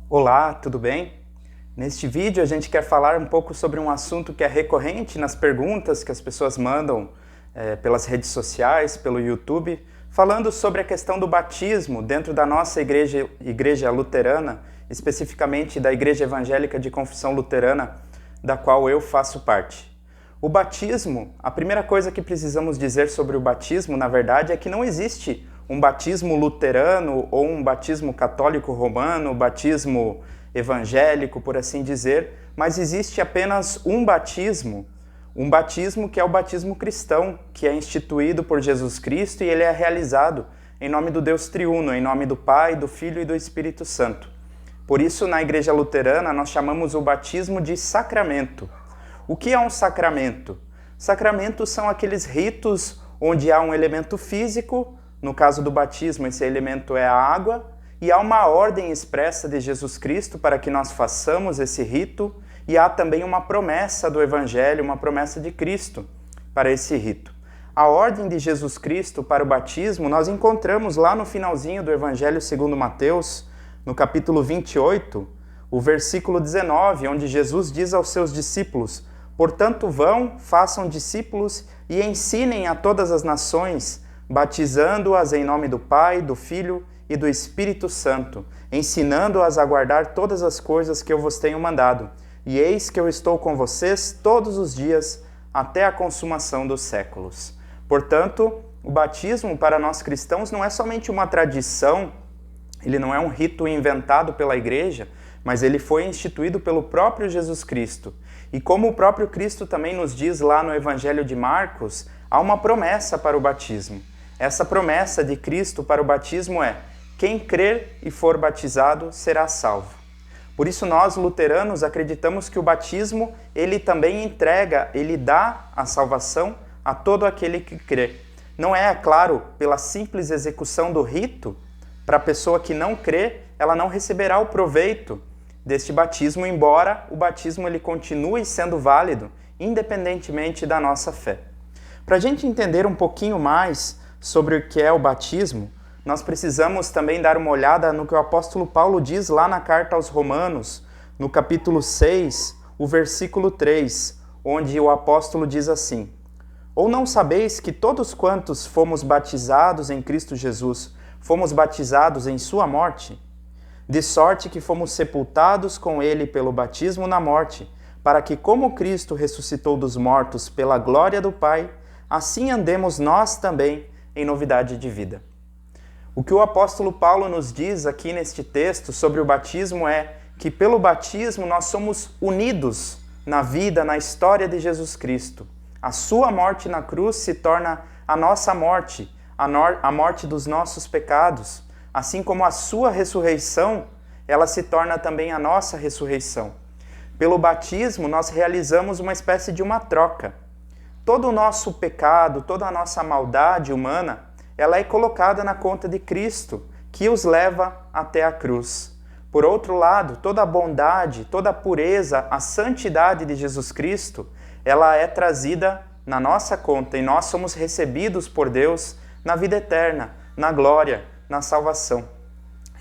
Olá, tudo bem? Neste vídeo a gente quer falar um pouco sobre um assunto que é recorrente nas perguntas que as pessoas mandam pelas redes sociais, pelo YouTube, falando sobre a questão do batismo dentro da nossa igreja luterana, especificamente da Igreja Evangélica de Confissão Luterana, da qual eu faço parte. O batismo, a primeira coisa que precisamos dizer sobre o batismo, na verdade, é que não existe um batismo luterano ou um batismo católico romano, batismo evangélico, por assim dizer, mas existe apenas um batismo que é o batismo cristão, que é instituído por Jesus Cristo e ele é realizado em nome do Deus triuno, em nome do Pai, do Filho e do Espírito Santo. Por isso, na Igreja Luterana, nós chamamos o batismo de sacramento. O que é um sacramento? Sacramentos são aqueles ritos onde há um elemento físico, no caso do batismo, esse elemento é a água, e há uma ordem expressa de Jesus Cristo para que nós façamos esse rito, e há também uma promessa do Evangelho, uma promessa de Cristo para esse rito. A ordem de Jesus Cristo para o batismo nós encontramos lá no finalzinho do Evangelho segundo Mateus, no capítulo 28, o versículo 19, onde Jesus diz aos seus discípulos: "Portanto vão, façam discípulos e ensinem a todas as nações, batizando-as em nome do Pai, do Filho e do Espírito Santo, ensinando-as a guardar todas as coisas que eu vos tenho mandado. E eis que eu estou com vocês todos os dias, até a consumação dos séculos." Portanto, o batismo para nós cristãos não é somente uma tradição, ele não é um rito inventado pela igreja, mas ele foi instituído pelo próprio Jesus Cristo. E como o próprio Cristo também nos diz lá no Evangelho de Marcos, há uma promessa para o batismo. Essa promessa de Cristo para o batismo é: quem crer e for batizado será salvo. Por isso nós, luteranos, acreditamos que o batismo, ele também entrega, ele dá a salvação a todo aquele que crê. Não é claro, pela simples execução do rito, para a pessoa que não crê, ela não receberá o proveito deste batismo, embora o batismo ele continue sendo válido, independentemente da nossa fé. Para a gente entender um pouquinho mais sobre o que é o batismo, nós precisamos também dar uma olhada no que o apóstolo Paulo diz lá na carta aos Romanos, no capítulo 6, o versículo 3, onde o apóstolo diz assim: "Ou não sabeis que todos quantos fomos batizados em Cristo Jesus, fomos batizados em sua morte? De sorte que fomos sepultados com ele pelo batismo na morte, para que, como Cristo ressuscitou dos mortos pela glória do Pai, assim andemos nós também em novidade de vida." O que o apóstolo Paulo nos diz aqui neste texto sobre o batismo é que pelo batismo nós somos unidos na vida, na história de Jesus Cristo. A sua morte na cruz se torna a nossa morte, a morte dos nossos pecados, assim como a sua ressurreição, ela se torna também a nossa ressurreição. Pelo batismo nós realizamos uma espécie de uma troca. Todo o nosso pecado, toda a nossa maldade humana, ela é colocada na conta de Cristo, que os leva até a cruz. Por outro lado, toda a bondade, toda a pureza, a santidade de Jesus Cristo, ela é trazida na nossa conta e nós somos recebidos por Deus na vida eterna, na glória, na salvação.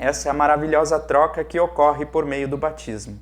Essa é a maravilhosa troca que ocorre por meio do batismo.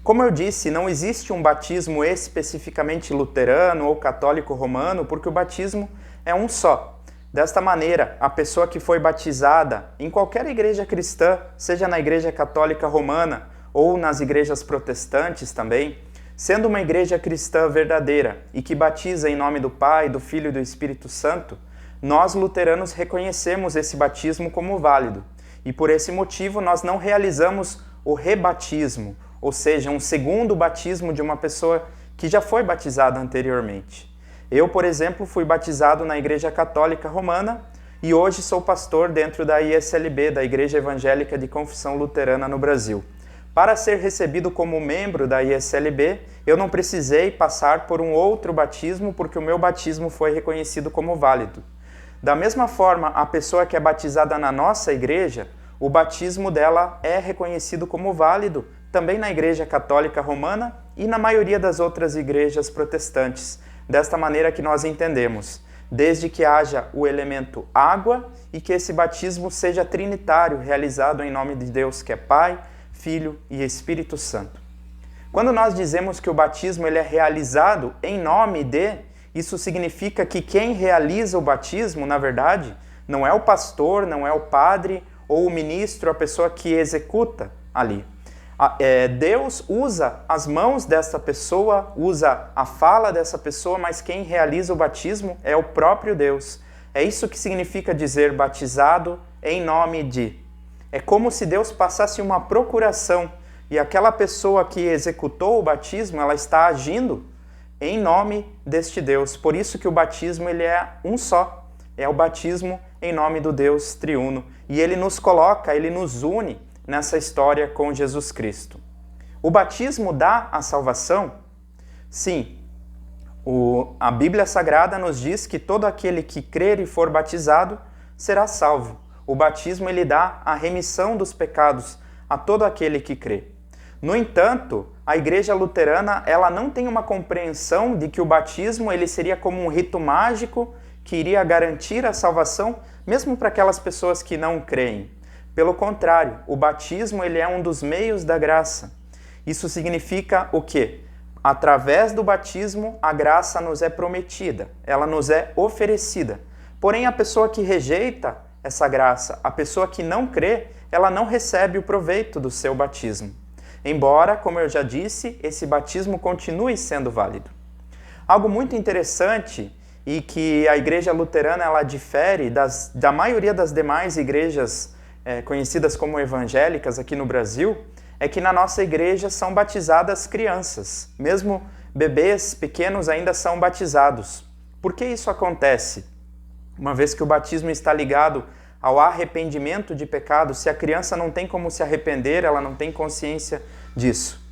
Como eu disse, não existe um batismo especificamente luterano ou católico romano, porque o batismo é um só. Desta maneira, a pessoa que foi batizada em qualquer igreja cristã, seja na igreja católica romana ou nas igrejas protestantes também, sendo uma igreja cristã verdadeira e que batiza em nome do Pai, do Filho e do Espírito Santo, nós luteranos reconhecemos esse batismo como válido. E por esse motivo nós não realizamos o rebatismo, ou seja, um segundo batismo de uma pessoa que já foi batizada anteriormente. Eu, por exemplo, fui batizado na Igreja Católica Romana e hoje sou pastor dentro da ISLB, da Igreja Evangélica de Confissão Luterana no Brasil. Para ser recebido como membro da ISLB, eu não precisei passar por um outro batismo porque o meu batismo foi reconhecido como válido. Da mesma forma, a pessoa que é batizada na nossa igreja, o batismo dela é reconhecido como válido também na Igreja Católica Romana e na maioria das outras igrejas protestantes. Desta maneira que nós entendemos, desde que haja o elemento água e que esse batismo seja trinitário, realizado em nome de Deus que é Pai, Filho e Espírito Santo. Quando nós dizemos que o batismo ele é realizado em nome de, isso significa que quem realiza o batismo, na verdade, não é o pastor, não é o padre ou o ministro, a pessoa que executa ali. Deus usa as mãos dessa pessoa, usa a fala dessa pessoa, mas quem realiza o batismo é o próprio Deus. É isso que significa dizer batizado em nome de. É como se Deus passasse uma procuração e aquela pessoa que executou o batismo, ela está agindo em nome deste Deus. Por isso que o batismo ele é um só. É o batismo em nome do Deus triuno. E ele nos coloca, ele nos une nessa história com Jesus Cristo. O batismo dá a salvação? Sim. A Bíblia Sagrada nos diz que todo aquele que crer e for batizado será salvo. O batismo ele dá a remissão dos pecados a todo aquele que crê. No entanto, a Igreja Luterana ela não tem uma compreensão de que o batismo ele seria como um rito mágico que iria garantir a salvação, mesmo para aquelas pessoas que não creem. Pelo contrário, o batismo ele é um dos meios da graça. Isso significa o quê? Através do batismo, a graça nos é prometida, ela nos é oferecida. Porém, a pessoa que rejeita essa graça, a pessoa que não crê, ela não recebe o proveito do seu batismo. Embora, como eu já disse, esse batismo continue sendo válido. Algo muito interessante e que a Igreja Luterana ela difere da maioria das demais igrejas conhecidas como evangélicas aqui no Brasil, é que na nossa igreja são batizadas crianças. Mesmo bebês pequenos ainda são batizados. Por que isso acontece? Uma vez que o batismo está ligado ao arrependimento de pecado, se a criança não tem como se arrepender, ela não tem consciência disso.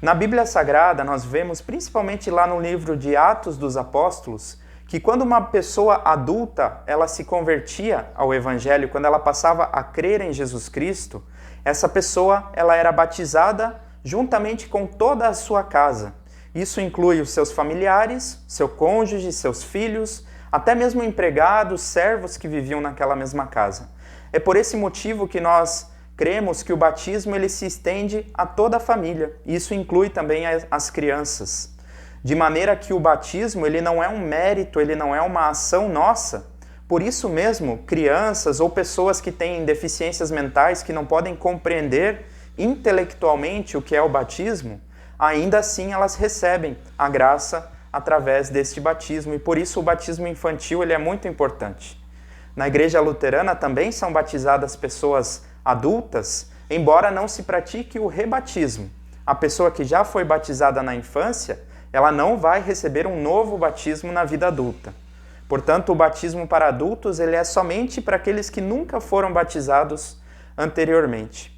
Na Bíblia Sagrada, nós vemos, principalmente lá no livro de Atos dos Apóstolos, que quando uma pessoa adulta ela se convertia ao Evangelho, quando ela passava a crer em Jesus Cristo, essa pessoa ela era batizada juntamente com toda a sua casa. Isso inclui os seus familiares, seu cônjuge, seus filhos, até mesmo empregados, servos que viviam naquela mesma casa. É por esse motivo que nós cremos que o batismo ele se estende a toda a família. Isso inclui também as crianças. De maneira que o batismo ele não é um mérito, ele não é uma ação nossa. Por isso mesmo, crianças ou pessoas que têm deficiências mentais, que não podem compreender intelectualmente o que é o batismo, ainda assim elas recebem a graça através deste batismo. E por isso o batismo infantil ele é muito importante. Na Igreja Luterana também são batizadas pessoas adultas, embora não se pratique o rebatismo. A pessoa que já foi batizada na infância, ela não vai receber um novo batismo na vida adulta. Portanto, o batismo para adultos ele é somente para aqueles que nunca foram batizados anteriormente.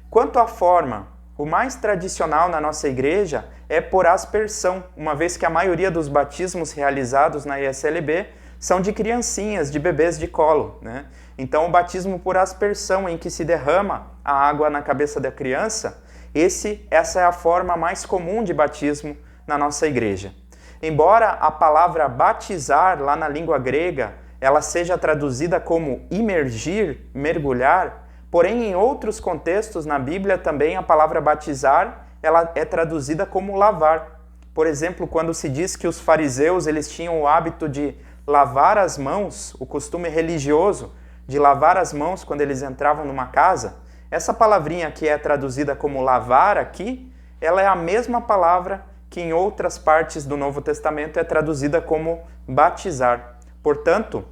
Quanto à forma, o mais tradicional na nossa igreja é por aspersão, uma vez que a maioria dos batismos realizados na ESLB são de criancinhas, de bebês de colo, né? Então, o batismo por aspersão, em que se derrama a água na cabeça da criança, essa é a forma mais comum de batismo na nossa igreja. Embora a palavra batizar, lá na língua grega, ela seja traduzida como imergir, mergulhar, porém em outros contextos na Bíblia também a palavra batizar, ela é traduzida como lavar. Por exemplo, quando se diz que os fariseus eles tinham o hábito de lavar as mãos, o costume religioso de lavar as mãos quando eles entravam numa casa, essa palavrinha que é traduzida como lavar aqui, ela é a mesma palavra que em outras partes do Novo Testamento é traduzida como batizar. Portanto,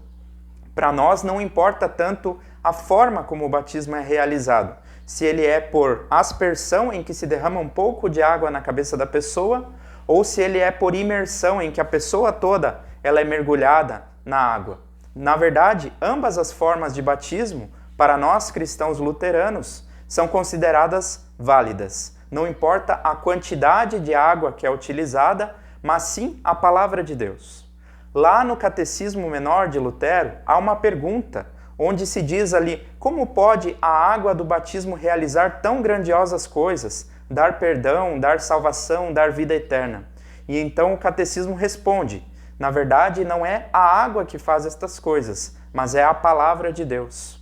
para nós não importa tanto a forma como o batismo é realizado. Se ele é por aspersão, em que se derrama um pouco de água na cabeça da pessoa, ou se ele é por imersão, em que a pessoa toda ela é mergulhada na água. Na verdade, ambas as formas de batismo, para nós cristãos luteranos, são consideradas válidas. Não importa a quantidade de água que é utilizada, mas sim a palavra de Deus. Lá no Catecismo Menor de Lutero, há uma pergunta, onde se diz ali, como pode a água do batismo realizar tão grandiosas coisas, dar perdão, dar salvação, dar vida eterna? E então o Catecismo responde, na verdade não é a água que faz estas coisas, mas é a palavra de Deus.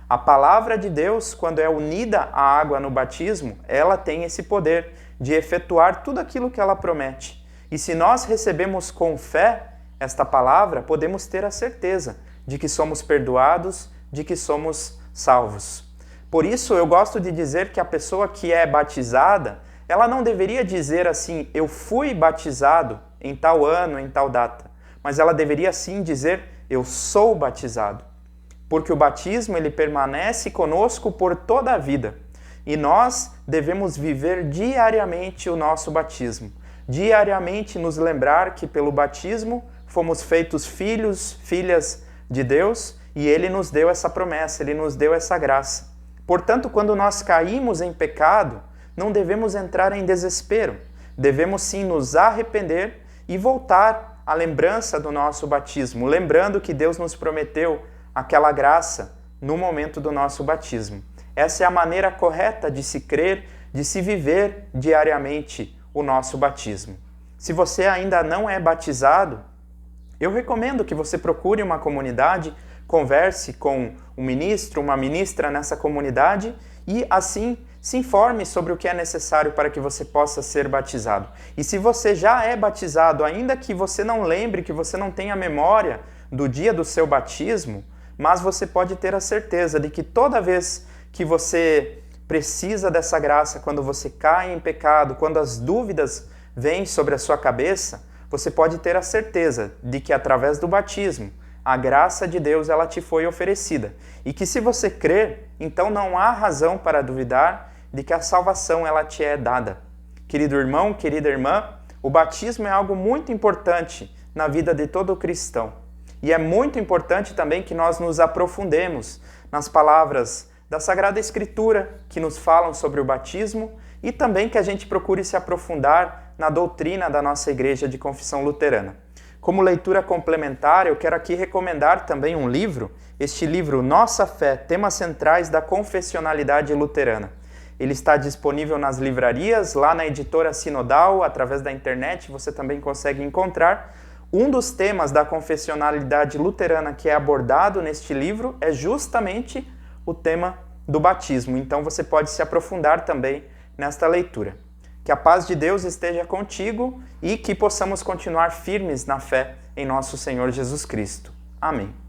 A palavra de Deus, quando é unida à água no batismo, ela tem esse poder de efetuar tudo aquilo que ela promete. E se nós recebemos com fé esta palavra, podemos ter a certeza de que somos perdoados, de que somos salvos. Por isso, eu gosto de dizer que a pessoa que é batizada, ela não deveria dizer assim, eu fui batizado em tal ano, em tal data, mas ela deveria sim dizer, eu sou batizado. Porque o batismo ele permanece conosco por toda a vida. E nós devemos viver diariamente o nosso batismo. Diariamente nos lembrar que pelo batismo fomos feitos filhos, filhas de Deus, e Ele nos deu essa promessa, Ele nos deu essa graça. Portanto, quando nós caímos em pecado, não devemos entrar em desespero. Devemos sim nos arrepender e voltar à lembrança do nosso batismo, lembrando que Deus nos prometeu aquela graça no momento do nosso batismo. Essa é a maneira correta de se crer, de se viver diariamente o nosso batismo. Se você ainda não é batizado, eu recomendo que você procure uma comunidade, converse com um ministro, uma ministra nessa comunidade e assim se informe sobre o que é necessário para que você possa ser batizado. E se você já é batizado, ainda que você não lembre, que você não tenha memória do dia do seu batismo, mas você pode ter a certeza de que toda vez que você precisa dessa graça, quando você cai em pecado, quando as dúvidas vêm sobre a sua cabeça, você pode ter a certeza de que através do batismo, a graça de Deus ela te foi oferecida. E que se você crer, então não há razão para duvidar de que a salvação ela te é dada. Querido irmão, querida irmã, o batismo é algo muito importante na vida de todo cristão. E é muito importante também que nós nos aprofundemos nas palavras da Sagrada Escritura que nos falam sobre o batismo e também que a gente procure se aprofundar na doutrina da nossa Igreja de Confissão Luterana. Como leitura complementar, eu quero aqui recomendar também um livro, este livro Nossa Fé, Temas Centrais da Confessionalidade Luterana. Ele está disponível nas livrarias, lá na editora Sinodal, através da internet, você também consegue encontrar. Um dos temas da confessionalidade luterana que é abordado neste livro é justamente o tema do batismo. Então você pode se aprofundar também nesta leitura. Que a paz de Deus esteja contigo e que possamos continuar firmes na fé em nosso Senhor Jesus Cristo. Amém.